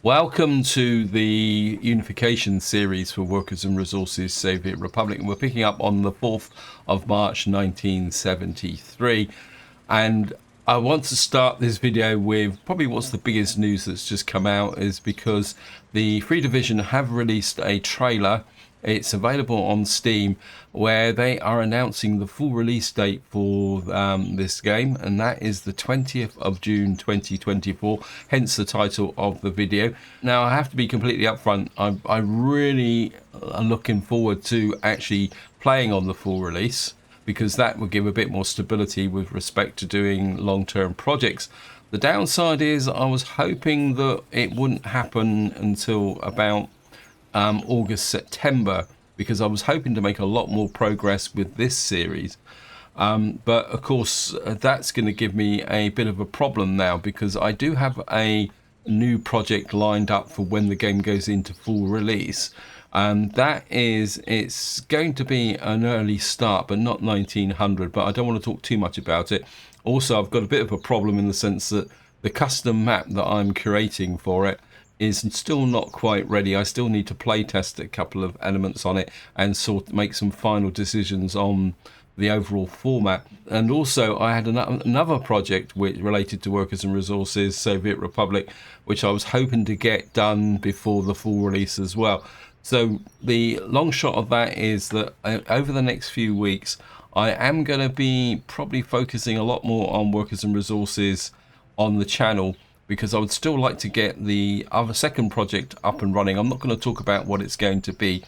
Welcome to the Unification series for Workers and Resources Soviet Republic, and we're picking up on the 4th of March 1973. And I want to start this video with probably what's the biggest news that's just come out, is because the Free Division have released a trailer. It's available on Steam, where they are announcing the full release date for this game, and that is the 20th of June 2024, hence the title of the video. Now, I have to be completely upfront, I really am looking forward to actually playing on the full release, because that would give a bit more stability with respect to doing long-term projects. The downside is I was hoping that it wouldn't happen until about August, September, because I was hoping to make a lot more progress with this series. But of course, that's going to give me a bit of a problem now, because I do have a new project lined up for when the game goes into full release. It's going to be an early start, but not 1900, but I don't want to talk too much about it. Also, I've got a bit of a problem in the sense that the custom map that I'm creating for it is still not quite ready. I still need to play test a couple of elements on it and make some final decisions on the overall format. And also, I had another project which related to Workers and Resources Soviet Republic, which I was hoping to get done before the full release as well. So the long shot of that is that over the next few weeks, I am going to be probably focusing a lot more on Workers and Resources on the channel, because I would still like to get the other second project up and running. I'm not going to talk about what it's going to be,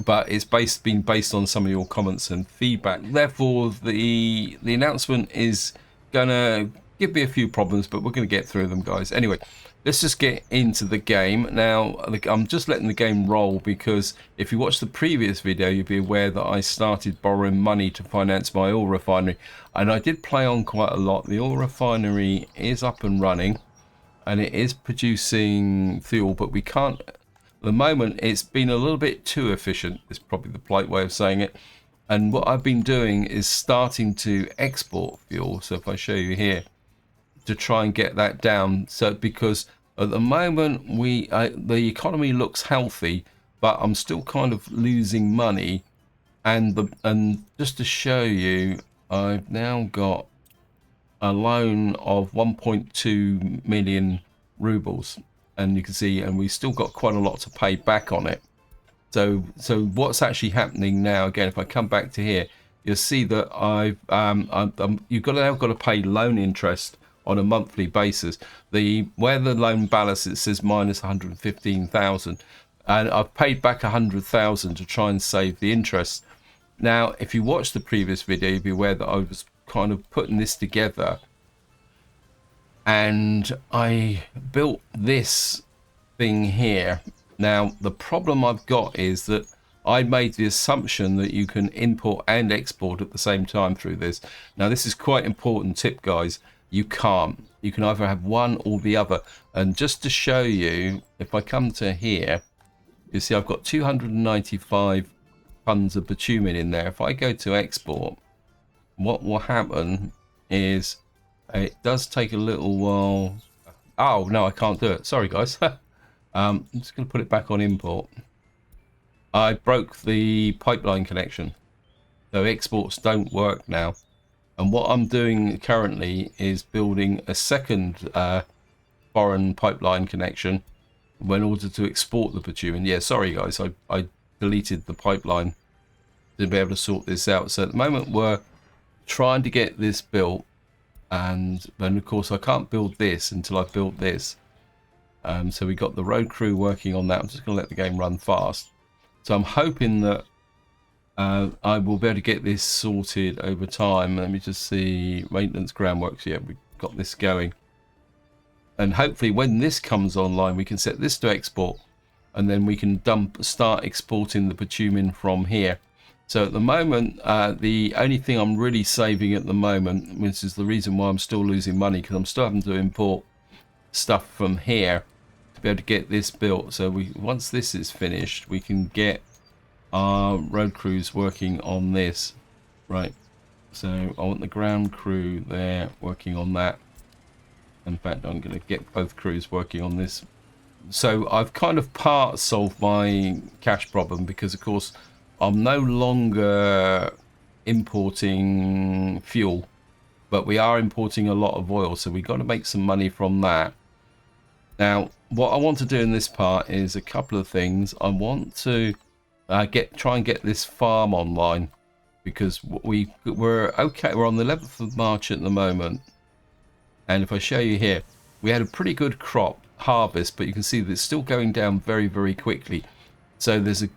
but it's been based on some of your comments and feedback. Therefore, the announcement is going to give me a few problems, but we're going to get through them, guys. Anyway, let's just get into the game. Now, I'm just letting the game roll, because if you watch the previous video, you'll be aware that I started borrowing money to finance my oil refinery. And I did play on quite a lot. The oil refinery is up and running, and it is producing fuel, but we can't, at the moment, it's been a little bit too efficient, is probably the polite way of saying it. And what I've been doing is starting to export fuel. So if I show you here, to try and get that down. So because at the moment the economy looks healthy, but I'm still kind of losing money. And just to show you, I've now got a loan of 1.2 million rubles, and you can see, and we've still got quite a lot to pay back on it. So what's actually happening now, again, if I come back to here, you'll see that you've now got to pay loan interest on a monthly basis. Where the loan balance, it says minus 115,000, and I've paid back 100,000 to try and save the interest. Now, if you watch the previous video, you'll be aware that I was kind of putting this together, and I built this thing here. Now, the problem I've got is that I made the assumption that you can import and export at the same time through this. Now, this is quite important tip, guys. You can't. You can either have one or the other. And just to show you, if I come to here, you see I've got 295 tons of bitumen in there. If I go to export, what will happen is it does take a little while. Oh, no, I can't do it. Sorry, guys. I'm just going to put it back on import. I broke the pipeline connection, so exports don't work now. And what I'm doing currently is building a second foreign pipeline connection in order to export the bitumen. Yeah, sorry, guys. I deleted the pipeline to be able to sort this out. So at the moment, we're trying to get this built, and then of course I can't build this until I've built this. So we got the road crew working on that. I'm just going to let the game run fast. So I'm hoping that I will be able to get this sorted over time. Let me just see, maintenance groundworks. Yeah, we've got this going, and hopefully when this comes online, we can set this to export, and then we can start exporting the bitumen from here. So at the moment, the only thing I'm really saving at the moment, which is the reason why I'm still losing money, because I'm still having to import stuff from here to be able to get this built. So once this is finished, we can get our road crews working on this. Right. So I want the ground crew there working on that. In fact, I'm going to get both crews working on this So I've kind of part solved my cash problem because, of course, I'm no longer importing fuel, but we are importing a lot of oil, so we've got to make some money from that. Now, what I want to do in this part is a couple of things. I want to try and get this farm online, because we're okay. We're on the 11th of March at the moment, and if I show you here, we had a pretty good crop harvest, but you can see that it's still going down very, very quickly. So there's a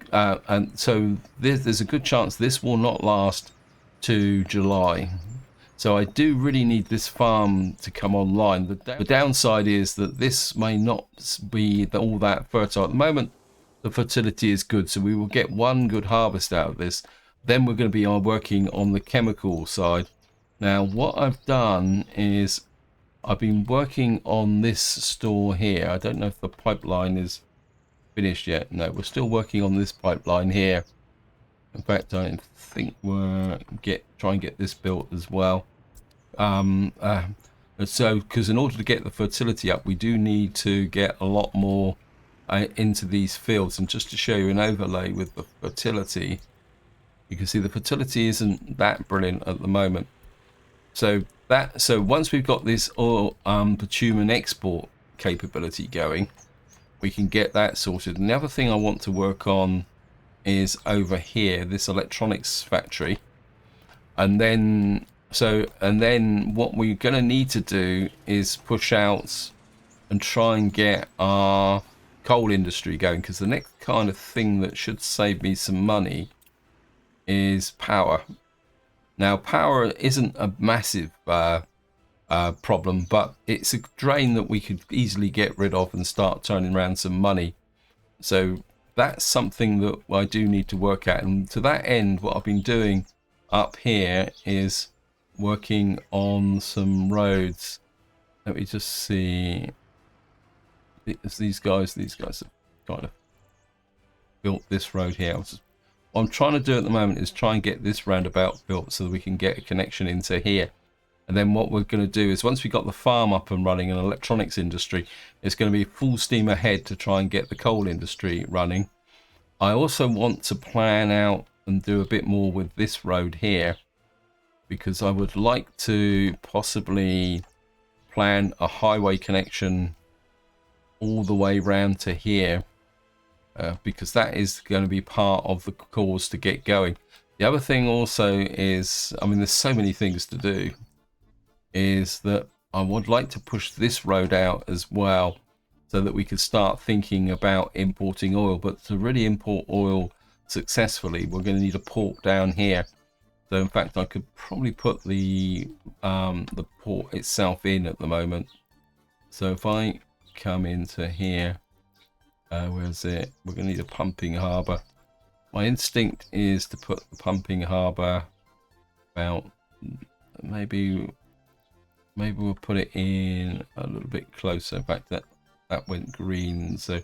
good chance this will not last to July. So I do really need this farm to come online. The downside is that this may not be all that fertile at the moment. The fertility is good, so we will get one good harvest out of this. Then we're going to be working on the chemical side. Now, what I've done is I've been working on this store here. I don't know if the pipeline is finished yet. No, we're still working on this pipeline here. In fact, I think we're try and get this built as well. So, because in order to get the fertility up, we do need to get a lot more into these fields. And just to show you an overlay with the fertility, you can see the fertility isn't that brilliant at the moment. So once we've got this oil bitumen export capability going, we can get that sorted. And the other thing I want to work on is over here, this electronics factory. And then what we're going to need to do is push out and try and get our coal industry going, because the next kind of thing that should save me some money is power. Now, power isn't a massive problem, but it's a drain that we could easily get rid of and start turning around some money. So that's something that I do need to work at. And to that end, what I've been doing up here is working on some roads. Let me just see. These guys have kind of built this road here. What I'm trying to do at the moment is try and get this roundabout built so that we can get a connection into here. And then what we're going to do is, once we've got the farm up and running and electronics industry, it's going to be full steam ahead to try and get the coal industry running. I also want to plan out and do a bit more with this road here, because I would like to possibly plan a highway connection all the way round to here, because that is going to be part of the cause to get going. The other thing also is, I mean, there's so many things to do, is that I would like to push this road out as well, so that we could start thinking about importing oil. But to really import oil successfully, we're going to need a port down here. So in fact, I could probably put the port itself in at the moment. So if I come into here, where's it? We're going to need a pumping harbour. My instinct is to put the pumping harbour about, maybe we'll put it in a little bit closer. In fact, that went green, so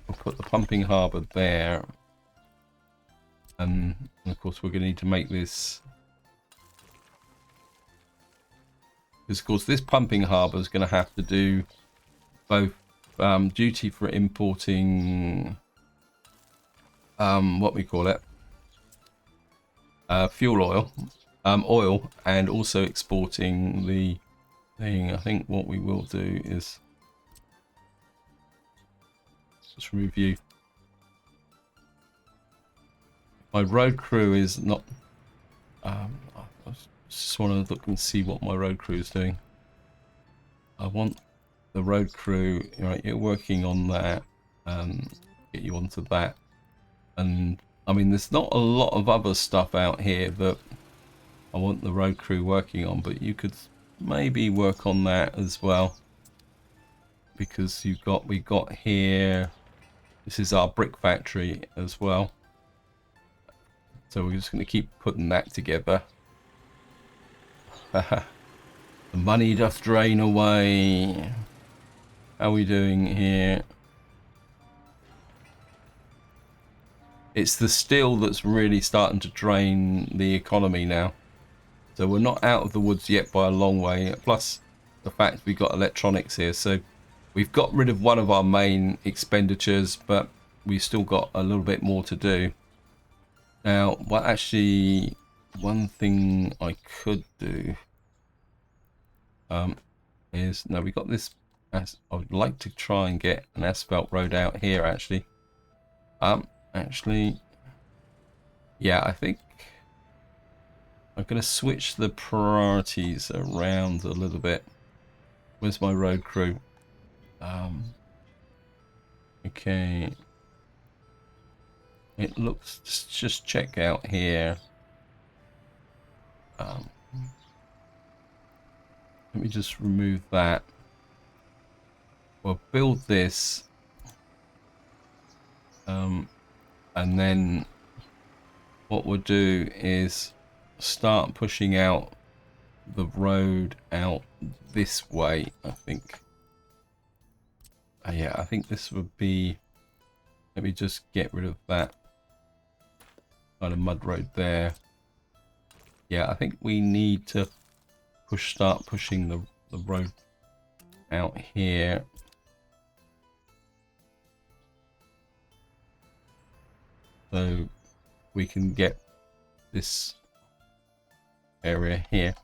we'll put the pumping harbour there. And of course, we're going to need to make this, because of course this pumping harbour is going to have to do both duty for importing what we call it, fuel oil, and also exporting the thing. I think what we will do is just review. My road crew is not. I just want to look and see what my road crew is doing. I want the road crew, right? You're working on that. Get you onto that. And I mean, there's not a lot of other stuff out here that I want the road crew working on, but you could maybe work on that as well, because we got here. This is our brick factory as well. So we're just going to keep putting that together. The money doth drain away. How are we doing here? It's the steel that's really starting to drain the economy now. So we're not out of the woods yet by a long way. Plus the fact we've got electronics here. So We've got rid of one of our main expenditures, but we've still got a little bit more to do. Now, what actually, one thing I could do is, no, we got this. I would like to try and get an asphalt road out here, actually. Actually, yeah, I think I'm going to switch the priorities around a little bit. Where's my road crew? Okay. It looks, just check out here. Let me just remove that. We'll build this. And then what we'll do is start pushing out the road out this way, I think. Yeah, I think this would be, let me just get rid of that kind of mud road there. Yeah, I think we need to start pushing the road out here. So we can get this area here.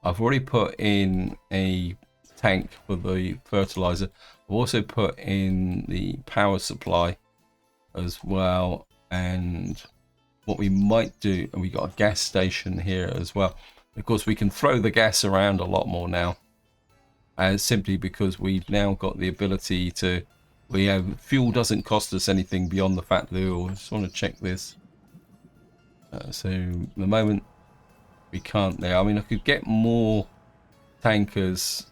I've already put in a tank for the fertilizer. I've also put in the power supply as well, and what we might do, and we got a gas station here as well. Of course, we can throw the gas around a lot more now, simply because we've now got the ability to, we have, fuel doesn't cost us anything beyond the fact that, I just want to check this. So at the moment we can't there. I mean, I could get more tankers,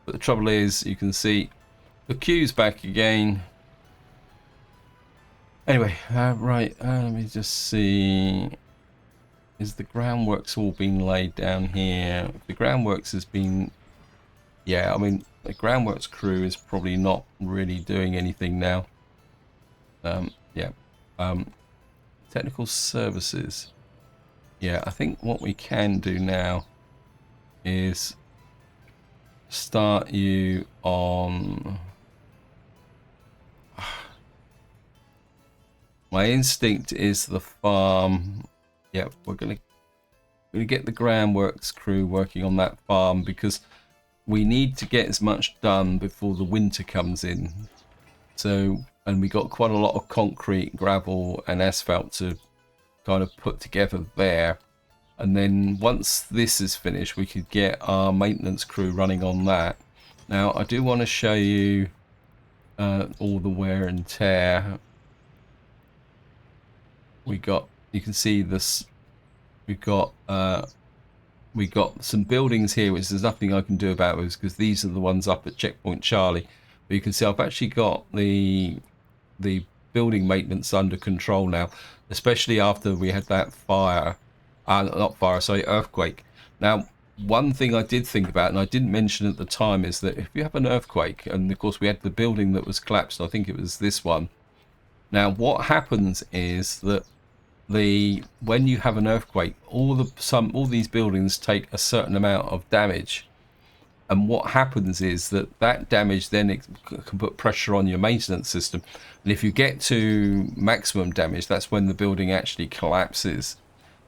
but the trouble is, you can see the queue's back again. Anyway, right, let me just see. Is the groundworks all being laid down here? The groundworks has been, yeah, I mean, the groundworks crew is probably not really doing anything now. Yeah. Technical services. Yeah, I think what we can do now is start you on... My instinct is the farm. Yeah, we're gonna get the groundworks crew working on that farm, because we need to get as much done before the winter comes in. So, and we got quite a lot of concrete, gravel and asphalt to kind of put together there. And then once this is finished, we could get our maintenance crew running on that. Now, I do want to show you all the wear and tear. We got, you can see this, we got some buildings here which there's nothing I can do about this, because these are the ones up at Checkpoint Charlie. But you can see I've actually got the building maintenance under control now, especially after we had that fire, not fire, sorry, earthquake. Now, one thing I did think about, and I didn't mention at the time, is that if you have an earthquake, and of course we had the building that was collapsed, I think it was this one. Now, what happens is that when you have an earthquake, all these buildings take a certain amount of damage, and what happens is that damage then it can put pressure on your maintenance system, and if you get to maximum damage, that's when the building actually collapses.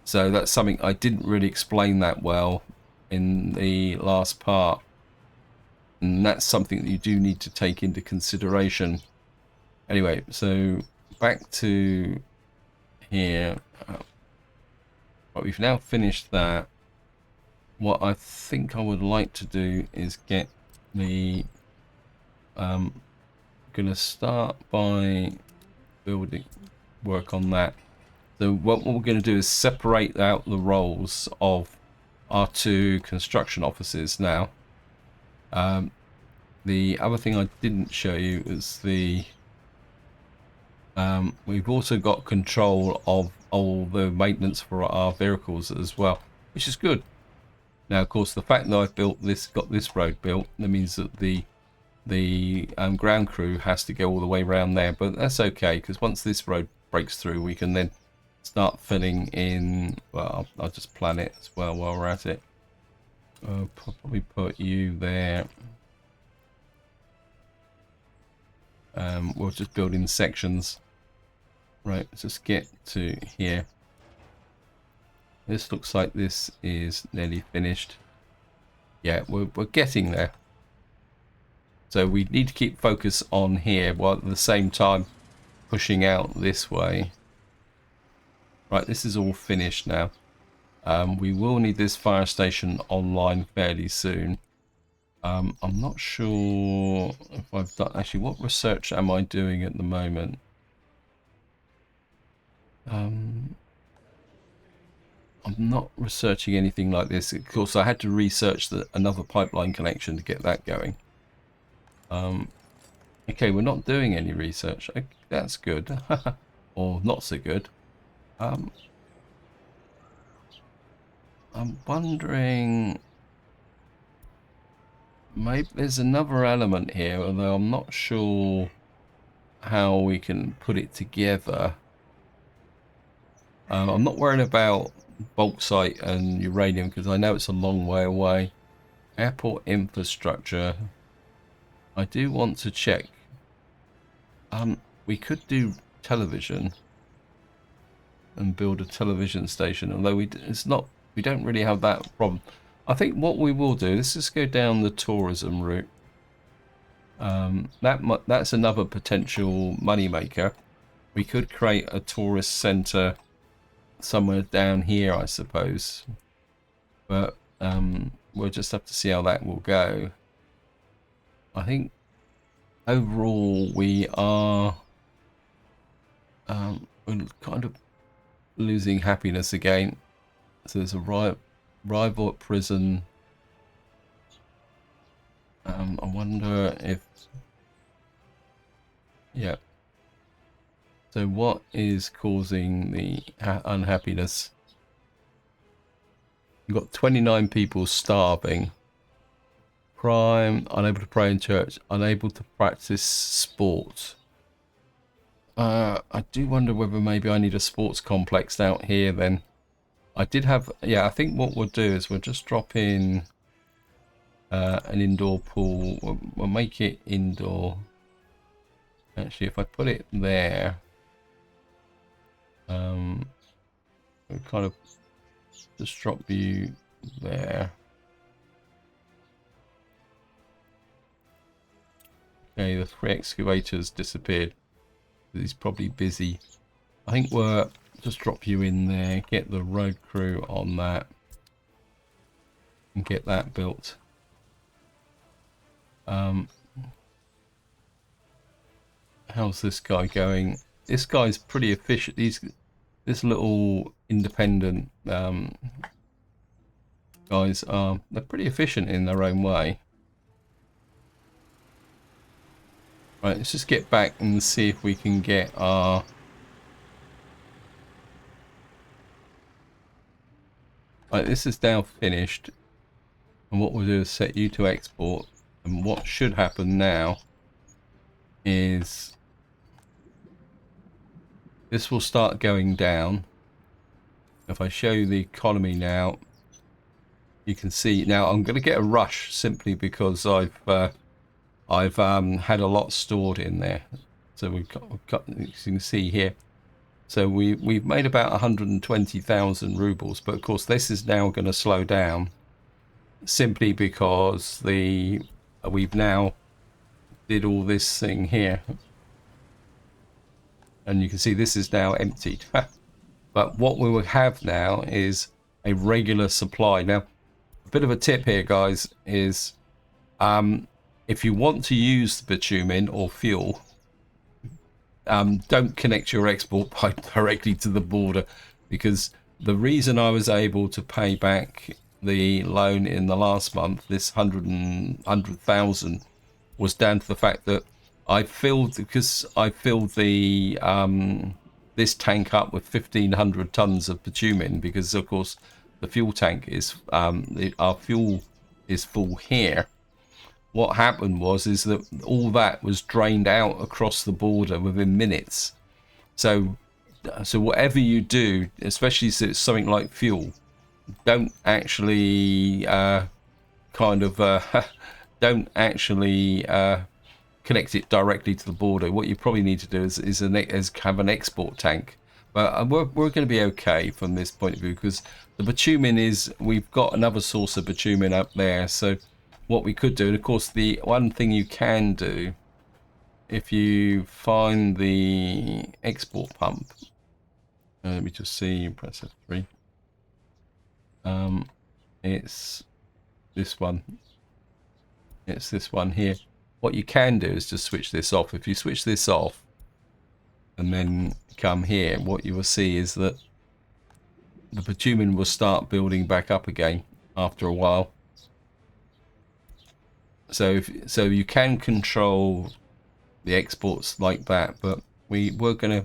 So that's something I didn't really explain that well in the last part, and that's something that you do need to take into consideration. Anyway, so back to here. But we've now finished that. What I think I would like to do is get the gonna start by building work on that. So what we're going to do is separate out the roles of our two construction offices now. The other thing I didn't show you is the we've also got control of all the maintenance for our vehicles as well, which is good. Now, of course, the fact that I've got this road built, that means that the ground crew has to go all the way around there, but that's okay, because once this road breaks through, we can then start filling in. Well, I'll just plan it as well while we're at it. I'll probably put you there. We'll just build in sections. Right, let's just get to here. This looks like this is nearly finished. Yeah, we're getting there. So we need to keep focus on here while at the same time pushing out this way. Right, this is all finished now. We will need this fire station online fairly soon. I'm not sure if I've done... Actually, what research am I doing at the moment? I'm not researching anything like this. Of course, I had to research another pipeline connection to get that going. Okay, we're not doing any research. Okay, that's good. Or not so good. I'm wondering... Maybe there's another element here, although I'm not sure how we can put it together. I'm not worrying about bauxite and uranium because I know it's a long way away. Airport infrastructure. I do want to check. We could do television and build a television station, although we don't really have that problem. I think what we will do, let's just go down the tourism route. That's another potential money maker. We could create a tourist centre somewhere down here, I suppose. But we'll just have to see how that will go. I think overall we are we're kind of losing happiness again. So there's a rival at prison. I wonder if... Yeah. So what is causing the unhappiness? You've got 29 people starving. Crime, unable to pray in church, unable to practice sport. I do wonder whether maybe I need a sports complex out here then. I did have... Yeah, I think what we'll do is we'll just drop in an indoor pool. We'll make it indoor. Actually, if I put it there... we'll kind of just drop you there. Okay, the 3 excavators disappeared. He's probably busy. I think we'll just drop you in there, get the road crew on that, and get that built. How's this guy going? This guy's pretty efficient. This little independent guys they're pretty efficient in their own way. Right, let's just get back and see if we can get our... Right, this is now finished. And what we'll do is set you to export. And what should happen now is this will start going down. If I show you the economy now, you can see now I'm going to get a rush simply because I've had a lot stored in there. So we've got you can see here. So we've made about 120,000 rubles, but of course this is now going to slow down simply because we've now did all this thing here. And you can see this is now emptied. But what we will have now is a regular supply. Now, a bit of a tip here, guys, is if you want to use the bitumen or fuel, don't connect your export pipe directly to the border, because the reason I was able to pay back the loan in the last month, this 100,000, was down to the fact that I filled the this tank up with 1,500 tons of bitumen, because of course the fuel tank is our fuel is full here. What happened is that all that was drained out across the border within minutes. So whatever you do, especially if it's something like fuel, don't actually don't actually connect it directly to the border. What you probably need to do is have an export tank. But we're going to be okay from this point of view, because the bitumen is, we've got another source of bitumen up there. So what we could do, and of course the one thing you can do, if you find the export pump, let me just see, press F3. It's this one. It's this one here. What you can do is just switch this off. If you switch this off and then come here, what you will see is that the bitumen will start building back up again after a while. So you can control the exports like that, but we're going to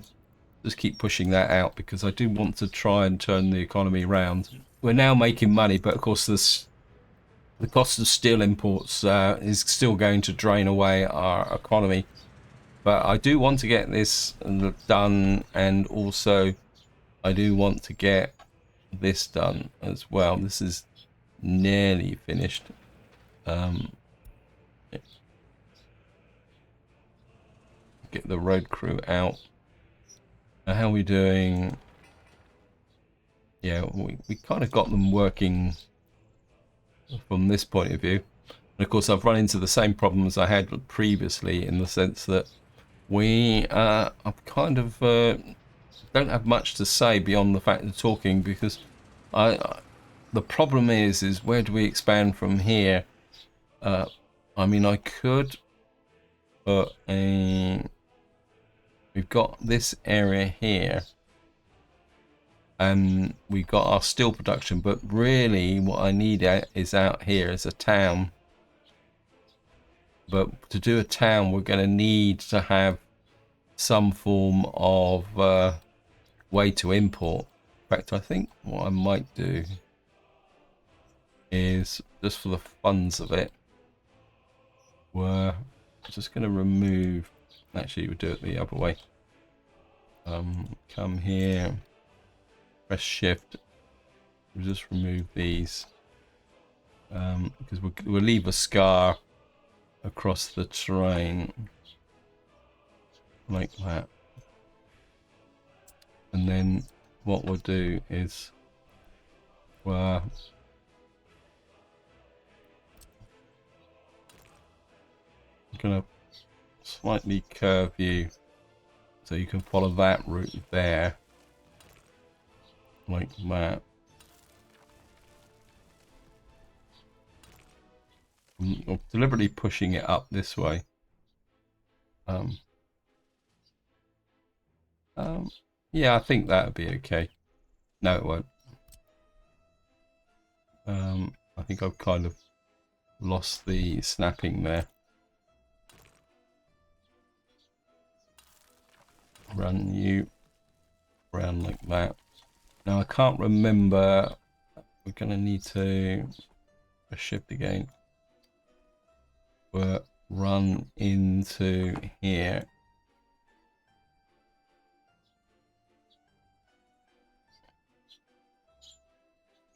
just keep pushing that out, because I do want to try and turn the economy around. We're now making money, but of course the cost of steel imports is still going to drain away our economy. But I do want to get this done, and also I do want to get this done as well. This is nearly finished. Get the road crew out. Now, how are we doing? Yeah, we kind of got them working from this point of view. And of course, I've run into the same problems I had previously, in the sense that we are kind of don't have much to say beyond the fact of talking, because the problem is where do we expand from here? I mean, I could put we've got this area here, and we've got our steel production, but really what I need is out here is a town. But to do a town, we're going to need to have some form of way to import. In fact, I think what I might do is, just for the funds of it, we're just going to remove, actually we'll do it the other way. Come here, press shift, we'll just remove these, because we'll leave a scar across the terrain like that. And then what we'll do is we're gonna slightly curve you so you can follow that route there, like that. I'm deliberately pushing it up this way. Yeah, I think that would be okay. No, it won't. I think I've kind of lost the snapping there. Run you around like that. Now I can't remember. We're going to need to shift again. We'll run into here.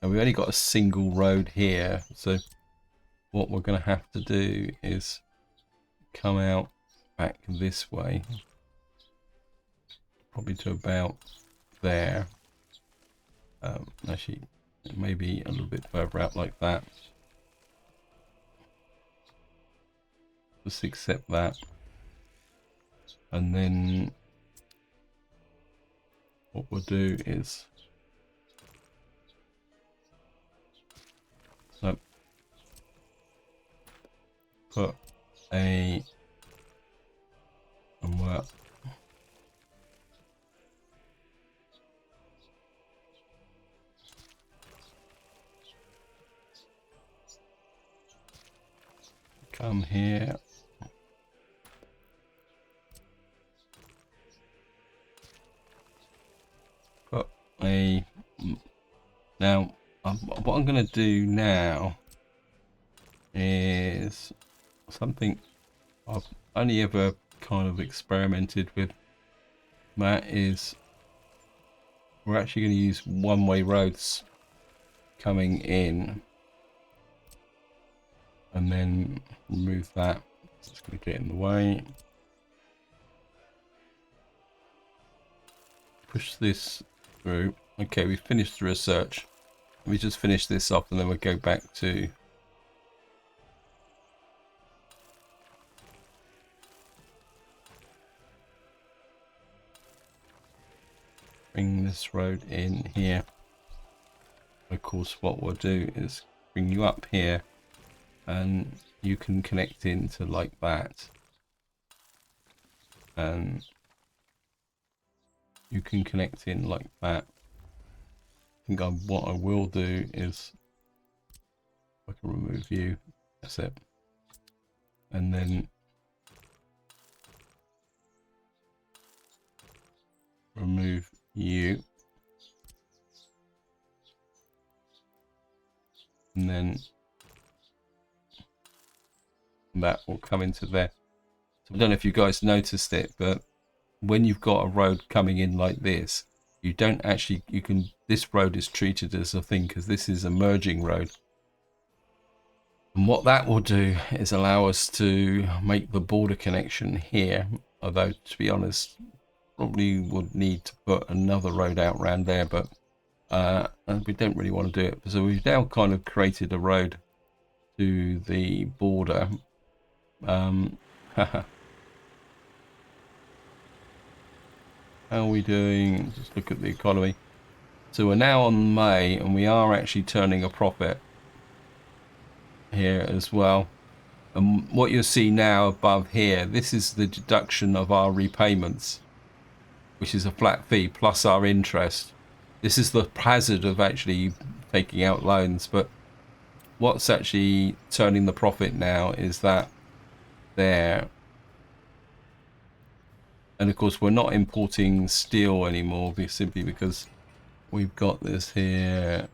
And we've only got a single road here, so what we're going to have to do is come out back this way, probably to about there. Actually, maybe a little bit further out like that. Just accept that, and then what we'll do is put a work. Come here. Put a. Now, what I'm going to do now is something I've only ever kind of experimented with. That is, we're actually going to use one-way roads coming in, and then remove that. It's going to get in the way. Push this through. Okay, we've finished the research. Let me just finish this off and then we'll go back to bring this road in here. Of course, what we'll do is bring you up here and you can connect into like that. And you can connect in like that. I think what I will do is I can remove you. That's it. And then remove you. And then that will come into there. So I don't know if you guys noticed it, but when you've got a road coming in like this, you don't actually, this road is treated as a thing because this is a merging road. And what that will do is allow us to make the border connection here, although to be honest, probably would need to put another road out around there, but we don't really want to do it. So we've now kind of created a road to the border. How are we doing? Just look at the economy. So we're now on May and we are actually turning a profit here as well. And what you'll see now above here, this is the deduction of our repayments, which is a flat fee plus our interest. This is the hazard of actually taking out loans, but what's actually turning the profit now is that there. And of course we're not importing steel anymore simply because we've got this here.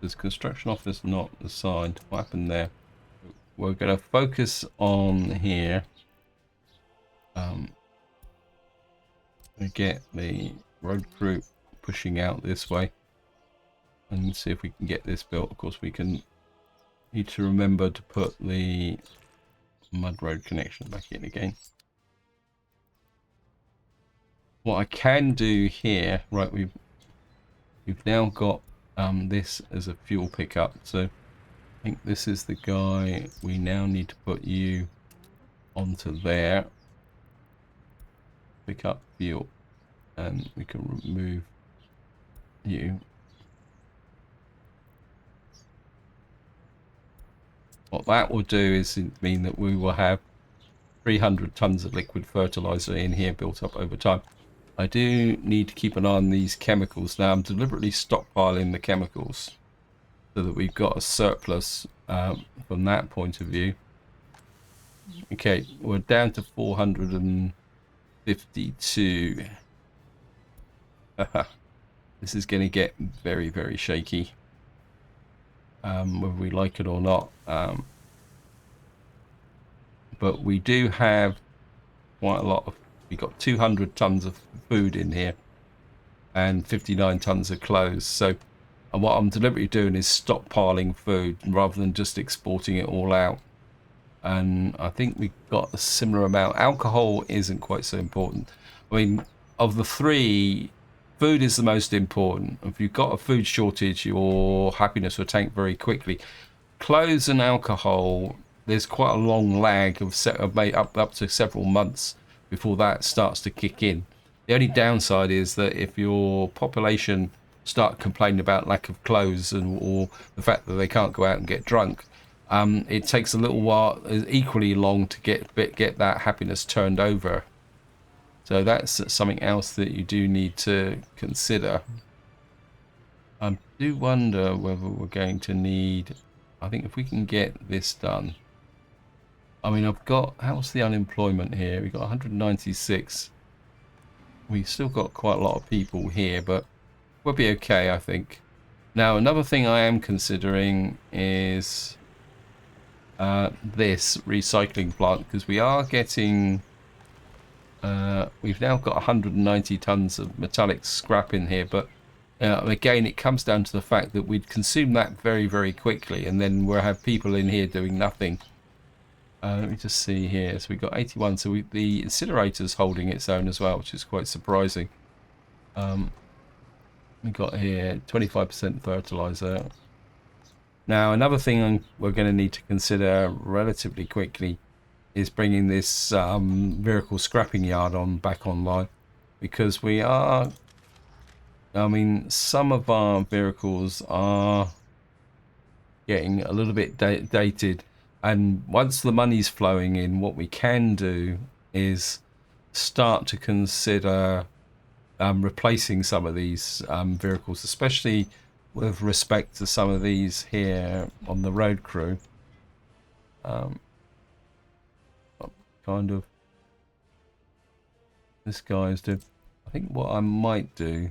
This construction office not assigned. What happened there? We're going to focus on here. We get the road crew pushing out this way and see if we can get this built. Of course we can need to remember to put the mud road connection back in again. What I can do here, right, we've now got this as a fuel pickup, so I think this is the guy. We now need to put you onto there, pick up fuel, and we can remove you. What that will do is mean that we will have 300 tons of liquid fertilizer in here built up over time. I do need to keep an eye on these chemicals. Now I'm deliberately stockpiling the chemicals so that we've got a surplus from that point of view. Okay, we're down to 452. This is going to get very, very shaky, whether we like it or not. But we do have quite a lot of, we've got 200 tons of food in here and 59 tons of clothes. So, and what I'm deliberately doing is stockpiling food rather than just exporting it all out. And I think we've got a similar amount. Alcohol isn't quite so important. I mean, of the three, food is the most important. If you've got a food shortage, your happiness will tank very quickly. Clothes and alcohol, there's quite a long lag of up to several months before that starts to kick in. The only downside is that if your population start complaining about lack of clothes or the fact that they can't go out and get drunk, it takes a little while, equally long, to get that happiness turned over. So that's something else that you do need to consider. I do wonder whether we're going to need, I think if we can get this done. I mean, I've got, how's the unemployment here? We've got 196. We've still got quite a lot of people here, but we'll be okay, I think. Now, another thing I am considering is this recycling plant, because we are getting, we've now got 190 tons of metallic scrap in here, but again, it comes down to the fact that we'd consume that very, very quickly, and then we'll have people in here doing nothing. Let me just see here. So we've got 81. So the incinerator's holding its own as well, which is quite surprising. We got here 25% fertilizer. Now, another thing we're going to need to consider relatively quickly is bringing this vehicle scrapping yard back online, because we are, I mean, some of our vehicles are getting a little bit dated, and once the money's flowing in, what we can do is start to consider replacing some of these vehicles, especially with respect to some of these here on the road crew. Kind of, this guy's doing, I think what I might do,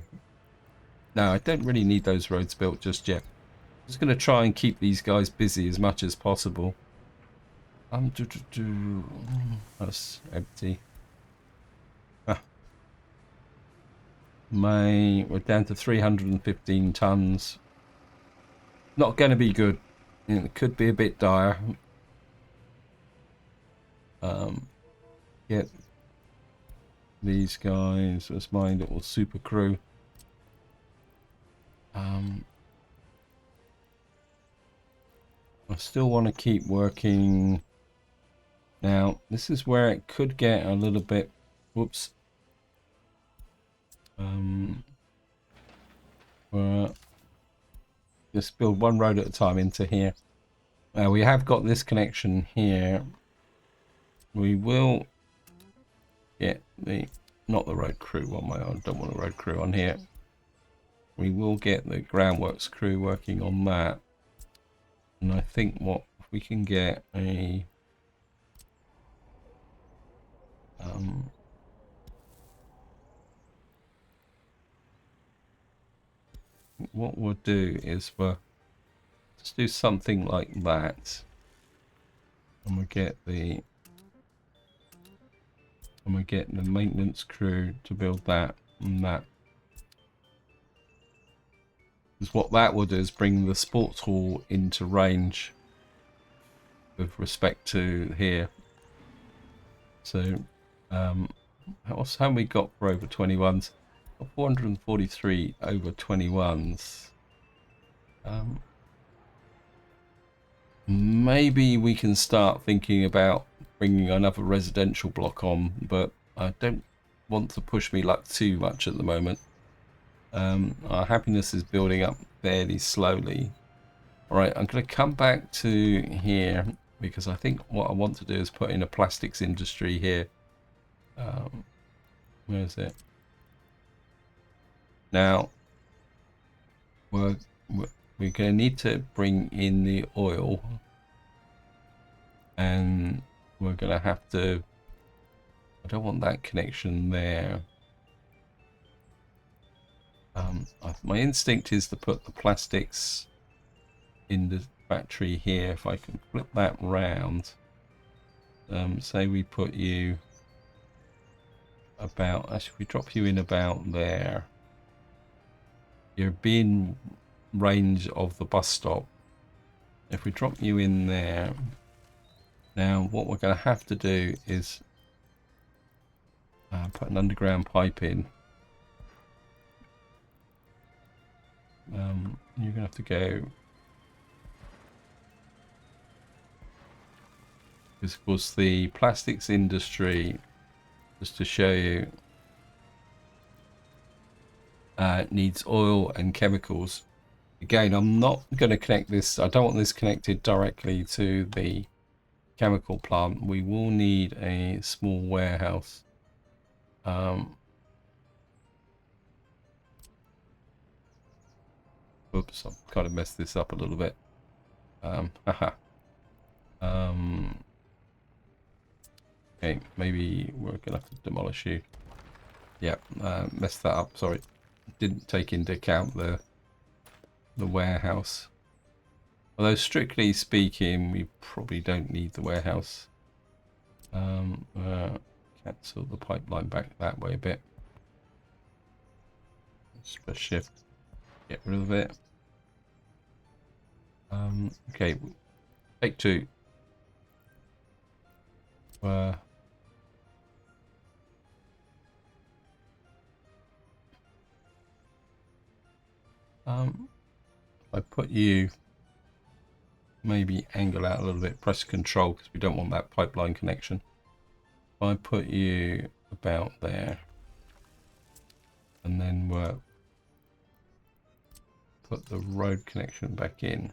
no, I don't really need those roads built just yet. I'm just going to try and keep these guys busy as much as possible. That's empty. We're down to 315 tons. Not going to be good. It could be a bit dire. Get these guys as my little super crew. I still want to keep working. Now, this is where it could get a little bit, whoops. Just build one road at a time into here. We have got this connection here. We will get the, not the road crew on my own, don't want a road crew on here. We will get the groundworks crew working on that. And I think what if we can get a what we'll do is we'll just do something like that, and we get the maintenance crew to build that and that. Because what that will do is bring the sports hall into range with respect to here. So how have we got for over 21s? 443 over 21s. Maybe we can start thinking about bringing another residential block on, but I don't want to push me luck too much at the moment. Our happiness is building up fairly slowly. All right, I'm going to come back to here because I think what I want to do is put in a plastics industry here. Where is it? Now, we're going to need to bring in the oil, and we're going to have to, I don't want that connection there. My instinct is to put the plastics in the factory here. If I can flip that round, say we put you about, actually we drop you in about there. You're being range of the bus stop. If we drop you in there, now what we're going to have to do is put an underground pipe in. You're going to have to go, this was the plastics industry, just to show you, needs oil and chemicals. Again, I'm not going to connect this, I don't want this connected directly to the chemical plant. We will need a small warehouse. Oops, I've kind of messed this up a little bit. Okay, maybe we're gonna have to demolish you. Yeah, messed that up, sorry. Didn't take into account the warehouse. Although strictly speaking, we probably don't need the warehouse. Cancel the pipeline back that way a bit. Just press shift, get rid of it. Okay, take two. uh, I put you maybe angle out a little bit, press control because we don't want that pipeline connection. I put you about there, and then we'll put the road connection back in,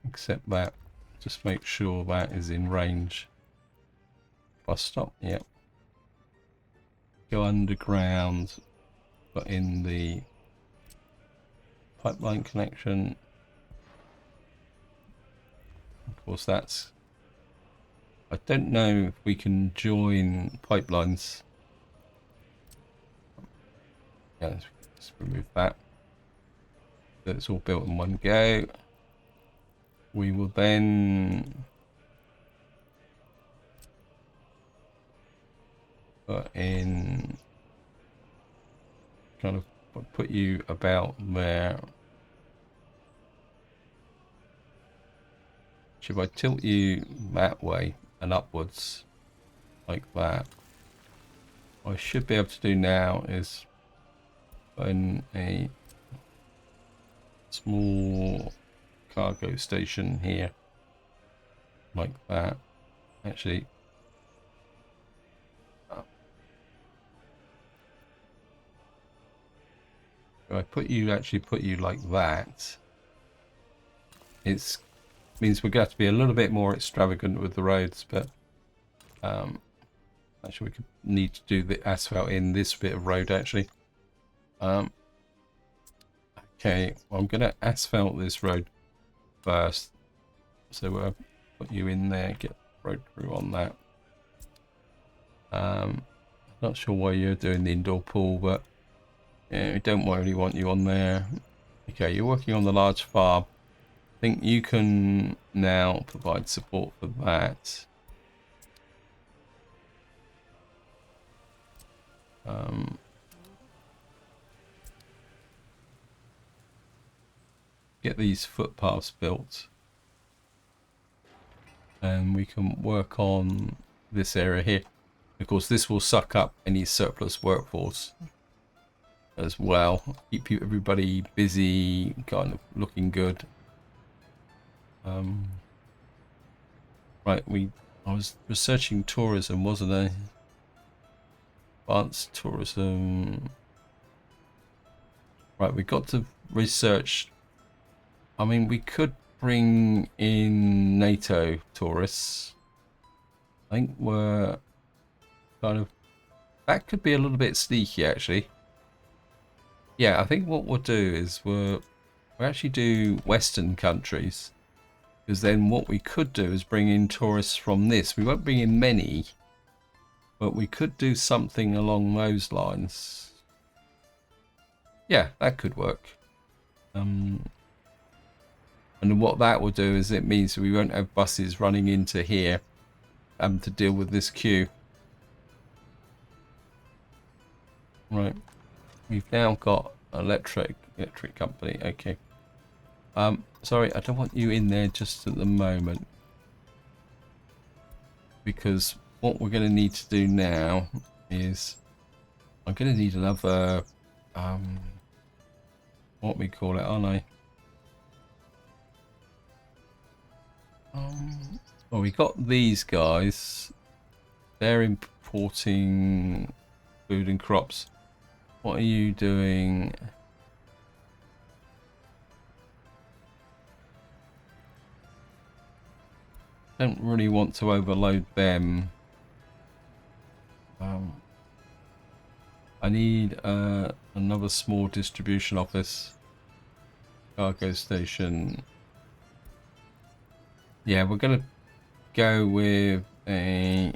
except that just make sure that is in range. Bus stop, yep. Go underground, put in the pipeline connection. Of course, that's, I don't know if we can join pipelines. Yeah, let's remove that. So it's all built in one go. We will then put in, kind of put you about there. If I tilt you that way and upwards like that, what I should be able to do now is put in a small cargo station here like that. Actually, if I put you like that, it's means we're going to have to be a little bit more extravagant with the roads, but actually we could need to do the asphalt in this bit of road actually. Okay, well, I'm going to asphalt this road first, so we'll put you in there, get road crew on that. Not sure why you're doing the indoor pool, but yeah, we don't really want you on there. Okay, you're working on the large farm. I think you can now provide support for that. Get these footpaths built, and we can work on this area here. Of course, this will suck up any surplus workforce as well. Keep everybody busy, kind of looking good. Right, I was researching tourism, wasn't I? Advanced tourism. Right, we got to research. I mean, we could bring in NATO tourists. I think we're kind of, that could be a little bit sneaky actually. Yeah, I think what we'll do is we'll actually do Western countries, because then what we could do is bring in tourists from this. We won't bring in many, but we could do something along those lines. Yeah, that could work. And what that will do is it means we won't have buses running into here to deal with this queue. Right, we've now got electric company. Okay. Sorry, I don't want you in there just at the moment, because what we're going to need to do now is I'm going to need another what we call it, aren't I? Well, we got these guys. They're importing food and crops. What are you doing? Don't really want to overload them. I need another small distribution office, cargo station. Yeah, we're gonna go with a.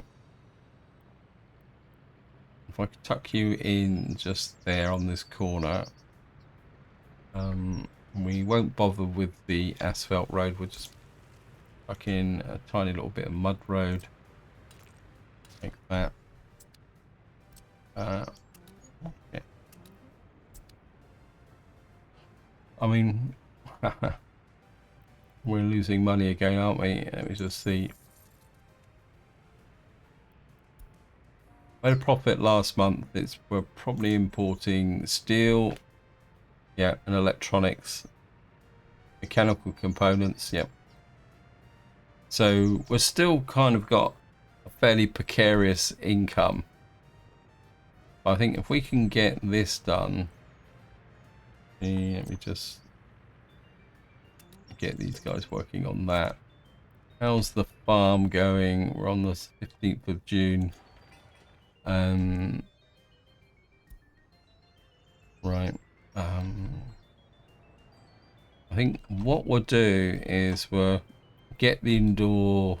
If I could tuck you in just there on this corner. We won't bother with the asphalt road. We'll just tuck in a tiny little bit of mud road, like that. Yeah. I mean, we're losing money again, aren't we? Let me just see. Made a profit last month. We're probably importing steel, yeah, and electronics, mechanical components, yeah. So we're still kind of got a fairly precarious income. I think if we can get this done, let me just get these guys working on that. How's the farm going? We're on the 15th of June. Right. I think what we'll do is we'll get the indoor,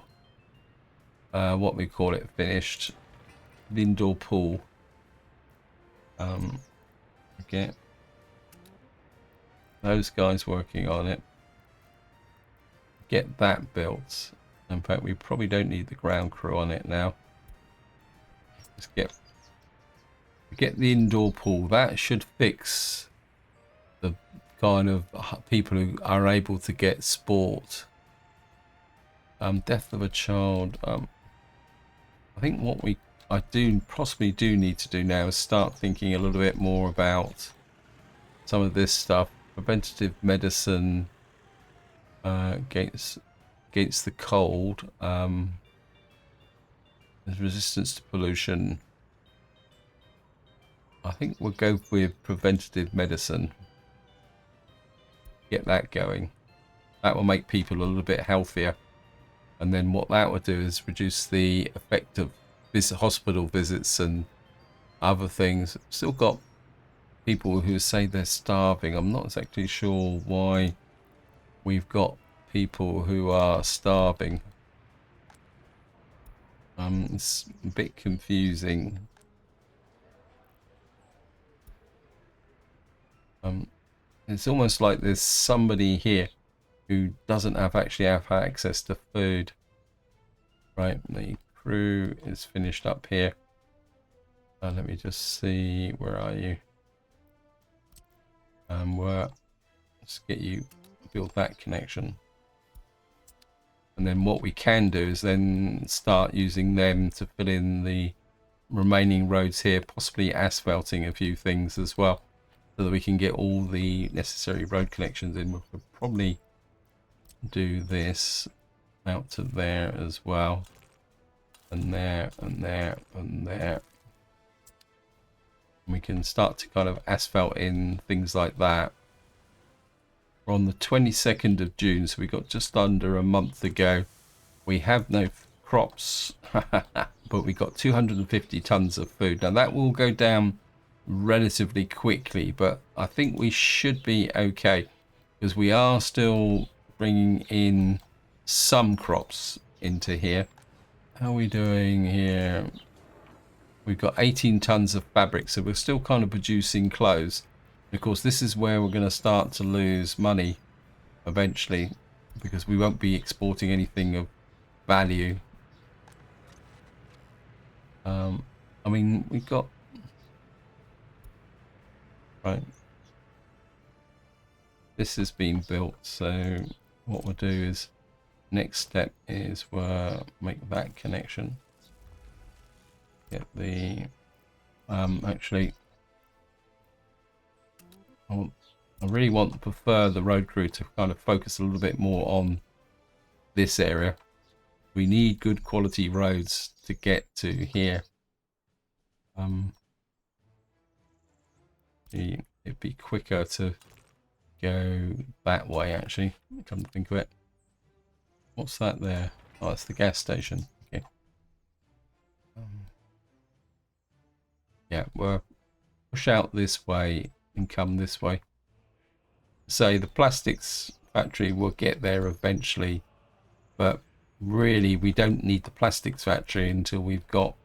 what we call it, finished. The indoor pool. Get those guys working on it. Get that built. In fact, we probably don't need the ground crew on it now. Just get the indoor pool. That should fix the kind of people who are able to get sport. Death of a child. I think what I possibly do need to do now is start thinking a little bit more about some of this stuff. Preventative medicine against the cold. There's resistance to pollution. I think we'll go with preventative medicine. Get that going. That will make people a little bit healthier. And then what that will do is reduce the effect of hospital visits and other things. Still got people who say they're starving. I'm not exactly sure why we've got people who are starving. It's a bit confusing. It's almost like there's somebody here who doesn't actually have access to food. Right, the crew is finished up here. Let me just see, where are you? Let's get you build that connection. And then what we can do is then start using them to fill in the remaining roads here, possibly asphalting a few things as well, so that we can get all the necessary road connections in. We'll probably do this out to there as well, and there and there and there. And we can start to kind of asphalt in things like that. We're on the 22nd of June, so we got just under a month to go. We have no crops, but we got 250 tons of food. Now that will go down relatively quickly, but I think we should be okay, because we are still bringing in some crops into here. How are we doing here? We've got 18 tons of fabric, so we're still kind of producing clothes. Of course, this is where we're going to start to lose money eventually, because we won't be exporting anything of value. I mean, we've got... Right. This has been built, so what we'll do is, next step is we'll make that connection. Get the... actually... I really prefer the road crew to kind of focus a little bit more on this area. We need good quality roads to get to here. It'd be quicker to go that way, actually, come to think of it. What's that there? Oh, it's the gas station. Okay. Yeah, we'll push out this way and come this way. So the plastics factory will get there eventually, but really we don't need the plastics factory until we've got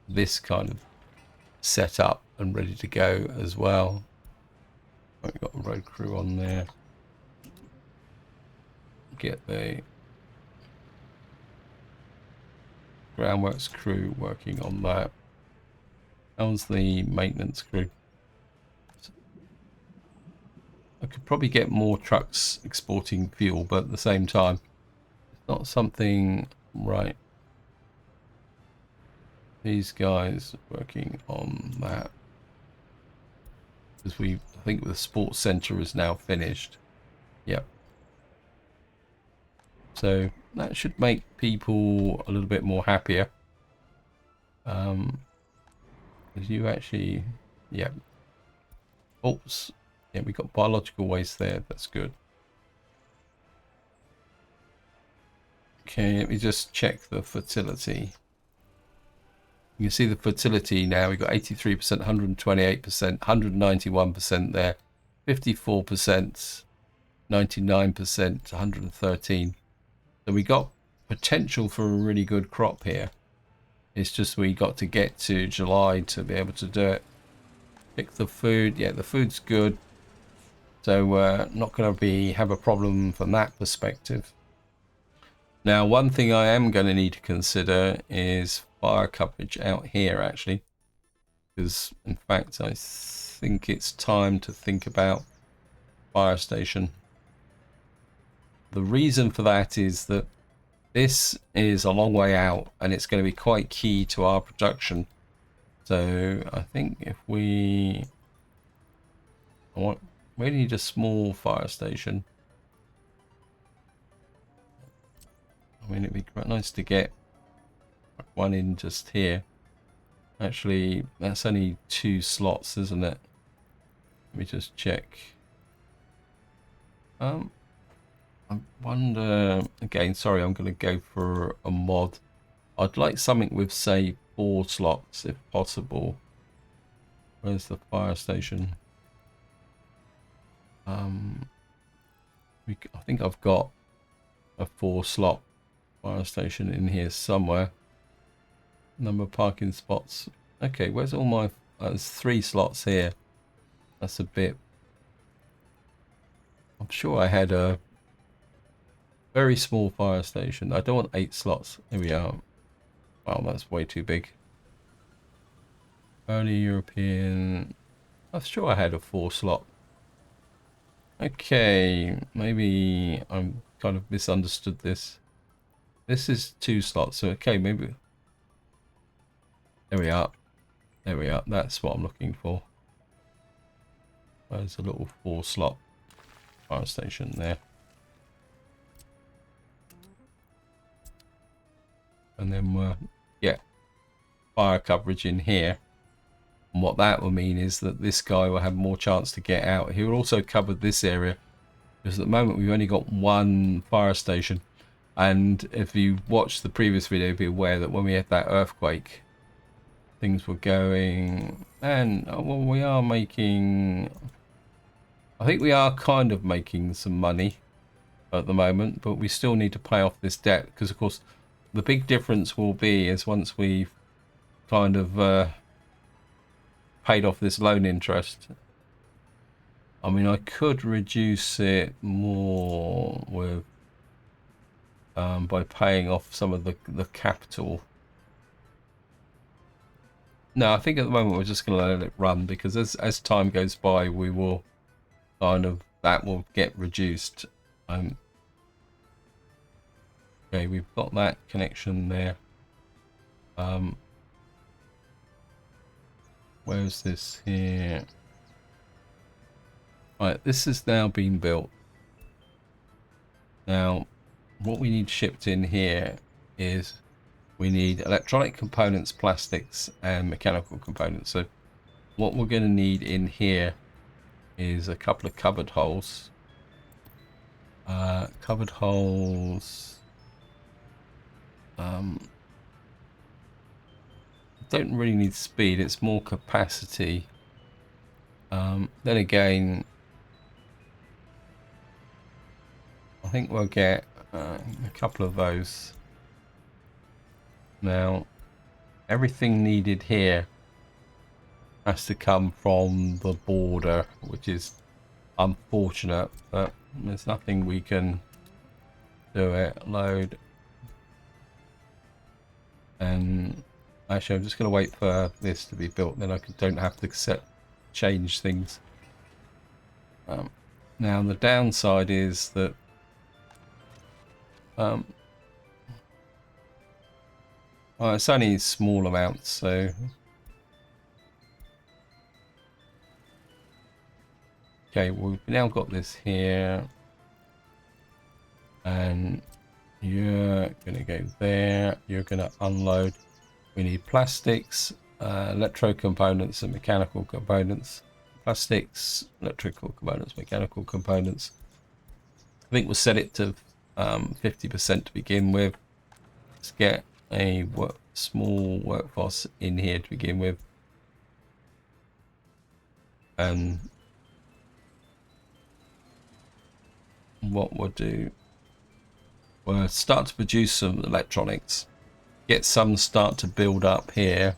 this kind of set up and ready to go as well. We've got a road crew on there. Get the groundworks crew working on that. How's the maintenance crew? I could probably get more trucks exporting fuel, but at the same time, it's not something right. these guys working on that. Because I think the sports centre is now finished. Yep. So that should make people a little bit more happier. Because you actually, yeah. Oops. Yeah, we got biological waste there. That's good. Okay, let me just check the fertility. You can see the fertility now. We've got 83%, 128%, 191% there, 54%, 99%, 113. So we got potential for a really good crop here. It's just we got to get to July to be able to do it. Pick the food. Yeah, the food's good. So not going to have a problem from that perspective. Now, one thing I am going to need to consider is fire coverage out here, actually. Because, in fact, I think it's time to think about fire station. The reason for that is that this is a long way out, and it's going to be quite key to our production. So, I think if we... we need a small fire station. I mean, it'd be quite nice to get one in just here. Actually, that's only 2 slots, isn't it? Let me just check. I wonder... Again, sorry, I'm going to go for a mod. I'd like something with, say, 4 slots, if possible. Where's the fire station? I think I've got a 4-slot fire station in here somewhere. Number of parking spots. Okay, where's all my... there's 3 slots here. That's a bit... I'm sure I had a very small fire station. I don't want 8 slots. Here we are. Wow, that's way too big. Early European... I'm sure I had a 4-slot. Okay, maybe I'm kind of misunderstood this. This is 2 slots, so okay, maybe... There we are. There we are. That's what I'm looking for. There's a little 4-slot fire station there. And then we'll get fire coverage in here. And what that will mean is that this guy will have more chance to get out. He will also cover this area, because at the moment we've only got 1 fire station. And if you watched the previous video, be aware that when we had that earthquake, things were going, and well, we are making, I think we are kind of making some money at the moment, but we still need to pay off this debt, because of course the big difference will be is once we've kind of paid off this loan interest. I mean, I could reduce it more with by paying off some of the capital. No, I think at the moment we're just going to let it run, because as time goes by, we will kind of, that will get reduced. Okay, we've got that connection there. Where's this here? Right, this has now been built. Now, what we need shipped in here is we need electronic components, plastics, and mechanical components. So what we're going to need in here is a couple of cupboard holes. Cupboard holes. Don't really need speed, it's more capacity. Then again, I think we'll get a couple of those. Now, everything needed here has to come from the border, which is unfortunate, but there's nothing we can do it. Load. And actually, I'm just going to wait for this to be built, then I don't have to change things. Now, the downside is that It's only small amounts, so okay. We've now got this here, and you're gonna go there. You're gonna unload. We need plastics, electro components, and mechanical components. Plastics, electrical components, mechanical components. I think we'll set it to 50% to begin with. Let's get a small workforce in here to begin with, and what we'll do, we'll start to produce some electronics, get some start to build up here.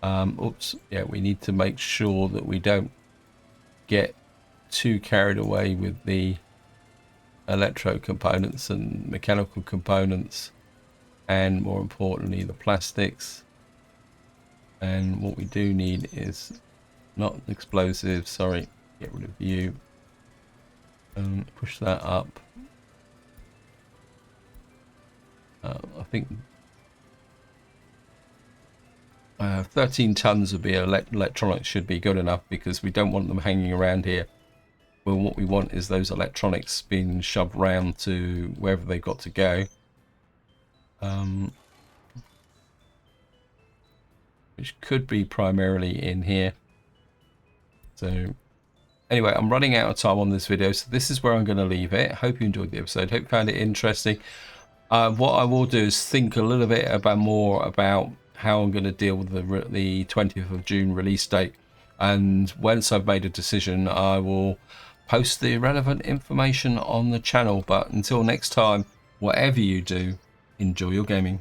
Oops, yeah, we need to make sure that we don't get too carried away with the electro components and mechanical components, and more importantly the plastics. And what we do need is not explosives, sorry, get rid of you, and push that up. I think 13 tons of electronics should be good enough, because we don't want them hanging around here. Well, what we want is those electronics being shoved round to wherever they've got to go. Which could be primarily in here. So anyway, I'm running out of time on this video, so this is where I'm going to leave it. Hope you enjoyed the episode. Hope you found it interesting. What I will do is think a little bit more about how I'm going to deal with the 20th of June release date. And once I've made a decision, I will post the relevant information on the channel. But until next time, whatever you do, enjoy your gaming.